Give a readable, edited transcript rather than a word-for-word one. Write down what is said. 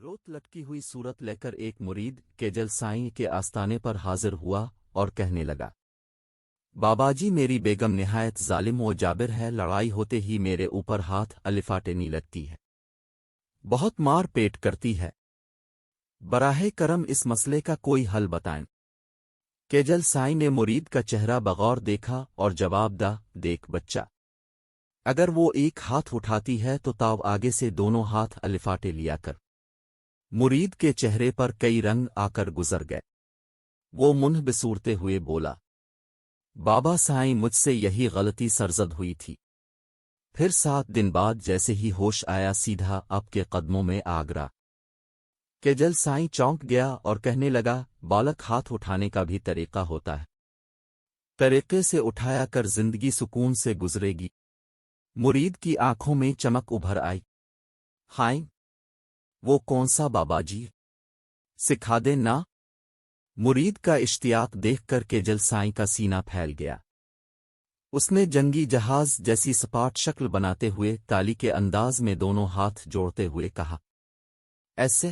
روت لٹکی ہوئی صورت لے کر ایک مرید کیجل سائیں کے آستانے پر حاضر ہوا اور کہنے لگا، بابا جی میری بیگم نہایت ظالم و جابر ہے، لڑائی ہوتے ہی میرے اوپر ہاتھ الفاٹنے لگتی ہے، بہت مار پیٹ کرتی ہے، براہ کرم اس مسئلے کا کوئی حل بتائیں۔ کیجل سائیں نے مرید کا چہرہ بغور دیکھا اور جواب دا، دیکھ بچہ، اگر وہ ایک ہاتھ اٹھاتی ہے تو تاؤ آگے سے دونوں ہاتھ الفاٹے لیا کر۔ مرید کے چہرے پر کئی رنگ آ کر گزر گئے، وہ منہ بسورتے ہوئے بولا، بابا سائیں مجھ سے یہی غلطی سرزد ہوئی تھی۔ پھر 7 دن بعد جیسے ہی ہوش آیا سیدھا آپ کے قدموں میں آ گرا۔ کیجل سائیں چونک گیا اور کہنے لگا، بالک ہاتھ اٹھانے کا بھی طریقہ ہوتا ہے، طریقے سے اٹھایا کر زندگی سکون سے گزرے گی۔ مرید کی آنکھوں میں چمک ابھر آئی، ہائیں، وہ کون سا بابا جی؟ سکھا دے نا۔ مرید کا اشتیاق دیکھ کر کیجل سائیں کا سینہ پھیل گیا۔ اس نے جنگی جہاز جیسی سپاٹ شکل بناتے ہوئے تالی کے انداز میں دونوں ہاتھ جوڑتے ہوئے کہا، ایسے